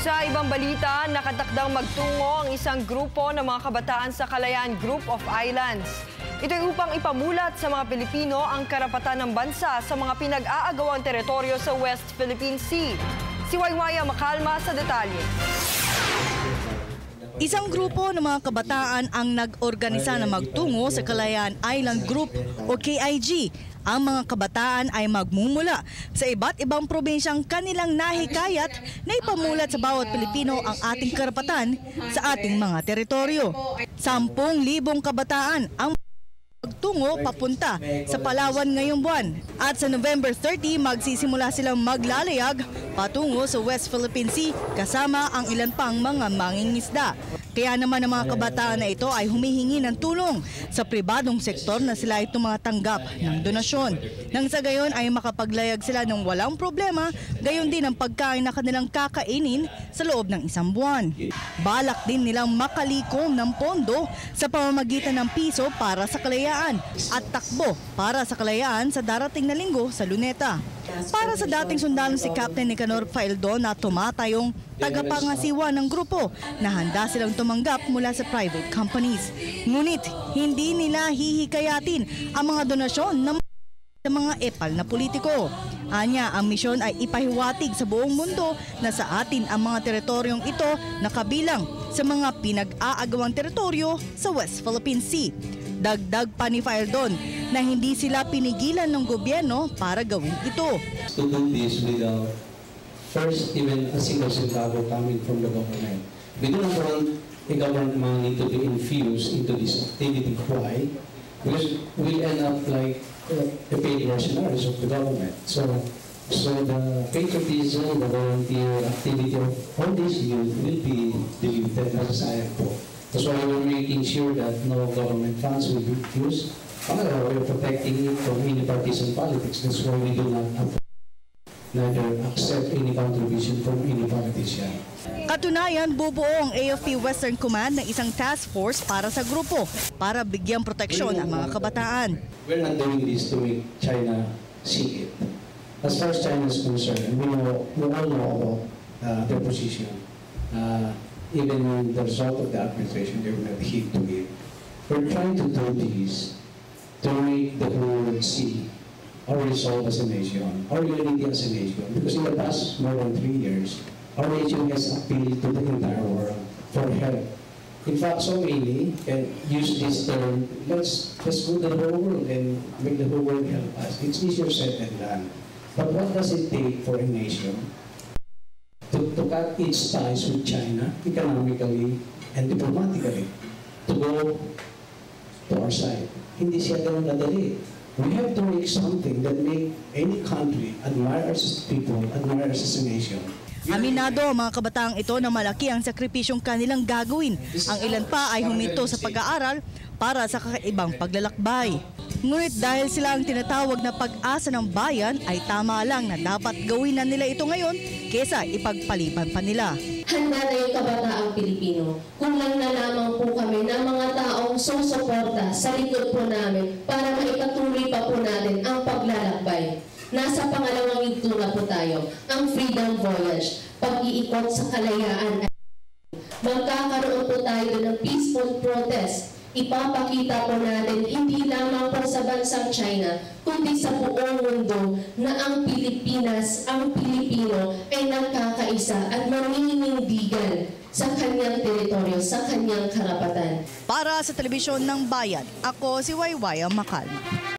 Sa ibang balita, nakatakdang magtungo ang isang grupo ng mga kabataan sa Kalayaan Group of Islands. Ito ay upang ipamulat sa mga Pilipino ang karapatan ng bansa sa mga pinag-aagawang teritoryo sa West Philippine Sea. Si Waywaya Makalma sa detalye. Isang grupo ng mga kabataan ang nag-organisa na magtungo sa Kalayaan Island Group o KIG. Ang mga kabataan ay magmumula sa iba't ibang probinsyang kanilang nahikayat na ipamulat sa bawat Pilipino ang ating karapatan sa ating mga teritoryo. 10,000 kabataan ang magtungo papunta sa Palawan ngayong buwan. At sa November 30, magsisimula silang maglalayag patungo sa West Philippine Sea kasama ang ilan pang mga mangingisda. Kaya naman ang mga kabataan na ito ay humihingi ng tulong sa pribadong sektor na sila ay tumatanggap ng donasyon. Nang sa gayon ay makapaglayag sila ng walang problema, gayon din ang pagkain na kanilang kakainin sa loob ng isang buwan. Balak din nilang makalikom ng pondo sa pamamagitan ng piso para sa kalayaan at takbo para sa kalayaan sa darating na linggo sa Luneta. Para sa dating sundalo si Captain Nicanor Faeldon na tumatayong tagapangasiwa ng grupo na handa silang tumanggap mula sa private companies. Ngunit hindi nila hihikayatin ang mga donasyon ng mga epal na politiko. Anya, ang misyon ay ipahiwatig sa buong mundo na sa atin ang mga teritoryong ito na kabilang sa mga pinag-aagawang teritoryo sa West Philippine Sea. Dagdag pa ni Faeldon na hindi sila pinigilan ng gobyerno para gawin ito. To do this without first even a single centavo coming from the government. We do not want the government money to be infused into this activity. Why? Because we end up like the paid mercenaries of the government. So the patriotism, the volunteer activity of all these youth will be diluted as I have put. That's why we're making sure that no government funds will be used. We're protecting it from any partisan politics. That's why we do not neither accept any contribution from any politician. Katunayan, bubuo ang AFP Western Command ng isang task force para sa grupo para bigyang proteksyon ang mga kabataan. We're not doing this to make China see it. As far as China is concerned, we all know about their position. Even when the result of the arbitration, they will not heed to it. We're trying to do this to make the whole world see our resolve as a nation, our unity as a nation. Because in the past more than 3 years, our nation has appealed to the entire world for help. In fact, so many can use this term, let's go to the whole world and make the whole world help us. It's easier said than done. But what does it take for a nation to cut its ties with China economically and diplomatically to go to our side? Hindi siya ganun kadali. We have to make something that make any country admire us as people, admire us as a nation. Aminado ang mga kabataang ito na malaki ang sakripisyong kanilang gagawin. Ang ilan pa ay huminto sa pag-aaral para sa kakaibang paglalakbay. Ngunit dahil sila ang tinatawag na pag-asa ng bayan, ay tama lang na dapat gawin na nila ito ngayon kesa ipagpaliban pa nila. Handa na yung kabataang Pilipino. Kung lang na lamang po kami ng mga taong susuporta sa likod po namin para maipatuloy pa po natin ang paglalakbay. Nasa pangalawang yugto na po tayo, ang Freedom Voyage, pag-iikot sa kalayaan. Magkakaroon po tayo ng peaceful protest. Ipapakita po natin hindi lamang po sa bansang China, kundi sa buong mundo na ang Pilipinas, ang Pilipino ay nagkakaisa at maninindigan sa kanyang teritoryo, sa kanyang karapatan. Para sa Telebisyon ng Bayan, ako si Waywaya Makalma.